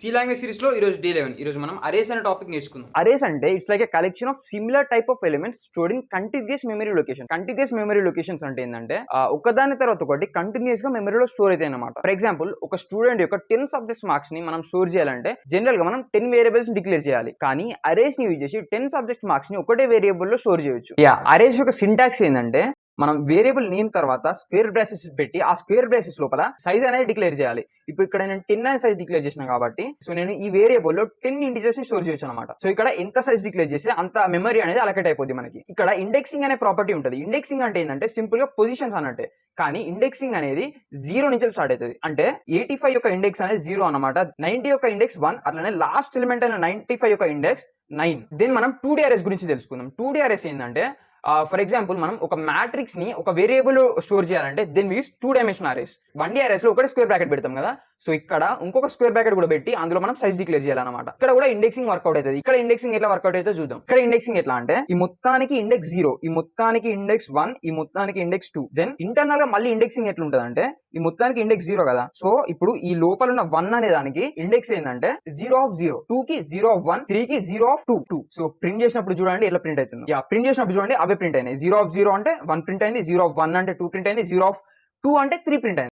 C language series లో ఈ రోజు D11 ఈ రోజు మనం అరేస్ అనే టాపిక్ నేర్చుకుందాం. Arrays అంటే it's like a collection of similar type of elements stored in continuous memory location. Continuous memory locations అంటే ఏంటంటే ఒకదాని తర్వాత ఒకటి కంటిన్యూస్ గా మెమరీలో స్టోర్ అవుతాయి అనమాట. ఫర్ ఎగ్జాంపుల్ ఒక స్టూడెంట్ యొక్క 10 సబ్జెక్ట్స్ మార్క్స్ ని మనం స్టోర్ చేయాలంటే జనరల్ గా మనం 10 వేరియబుల్స్ డిక్లేర్ చేయాలి. కానీ అరేస్ ని యూజ్ చేసి 10 సబ్జెక్ట్ మార్క్స్ ని ఒకటే వేరియబుల్ లో స్టోర్ చేయొచ్చు. అరేస్ యొక్క సింటాక్స్ ఏంటంటే మనం వేరియబుల్ నేమ్ తర్వాత స్క్వేర్ బ్రాసెస్ పెట్టి ఆ స్క్వేర్ బ్రాసెస్ లోపల సైజ్ అనేది డిక్లేర్ చేయాలి. ఇప్పుడు ఇక్కడ నేను 10 అనే సైజ్ డిక్లేర్ చేసిన కాబట్టి సో నేను ఈ వేరియబుల్ లో 10 ఇంటిజర్స్ ని స్టోర్ చేయొచ్చు అనమాట. సో ఇక్కడ ఎంత సైజ్ డిక్లేర్ చేస్తే అంత మెమరీ అనేది అలకేట్ అయిపోద్ది మనకి. ఇక్కడ ఇండెక్సింగ్ అనే ప్రాపర్టీ ఉంటుంది. ఇండెక్సింగ్ అంటే ఏంటంటే సింపుల్ గా పొజిషన్స్ అన్నట్టే. కానీ ఇండెక్సింగ్ అనేది 0 నుంచి స్టార్ట్ అవుతుంది. అంటే 85 యొక్క ఇండెక్స్ అనేది 0 అనమాట, 90 యొక్క ఇండెక్స్ 1, అట్లనే లాస్ట్ ఎలిమెంట్ అయిన 95 యొక్క ఇండెక్స్ 9. దెన్ మనం 2D అరేస్ గురించి తెలుసుకుందాం. 2D అరేస్ ఏంటంటే ఫర్ ఎగ్జాంపుల్ మనం ఒక మ్యాట్రిక్స్ ని ఒక వేరియబుల్ స్టోర్ చేయాలంటే then use 2 dimensional arrays. 1D arrays లో ఒకటి స్క్వేర్ బ్రాకెట్ పెడతాం కదా, సో ఇక్కడ ఇంకొక స్క్వేర్ బ్రాకెట్ కూడా పెట్టి అందులో మనం సైజ్ డిక్లేర్ చేయాలన్నమాట. ఇక్కడ కూడా ఇండెక్సింగ్ వర్కౌట్ అవుతుంది. ఇక్కడ ఇండెక్సింగ్ ఎట్లా వర్కౌట్ అవుతుందో చూద్దాం. ఇక్కడ ఇండెక్సింగ్ ఎట్లా అంటే ఈ మొత్తానికి ఇండెక్స్ 0, ఈ మొత్తానికి ఇండెక్స్ 1, ఈ మొత్తానికి ఇండెక్స్ 2. దెన్ ఇంటర్నల్ గా మళ్ళీ ఇండెక్సింగ్ ఎట్లా ఉంటుంది అంటే ఈ మొత్తానికి ఇండెక్స్ 0 కదా, సో ఇప్పుడు ఈ లోపల ఉన్న 1 అనే దానికి ఇండెక్స్ ఏంటంటే 0 of 0, 2 కి 0 of 1, 3 కి 0 of 2. సో ప్రింట్ చేసినప్పుడు చూడండి ఎట్లా ప్రింట్ అవుతుంది. ప్రింట్ చేసినప్పుడు చూడండి అవే ప్రింట్ అయినాయి. 0 of 0 అంటే 1 ప్రింట్ అయింది, 0 of 1 అంటే 2 ప్రింట్ అయింది, 0 of 2 అంటే 3 ప్రింట్ అయింది.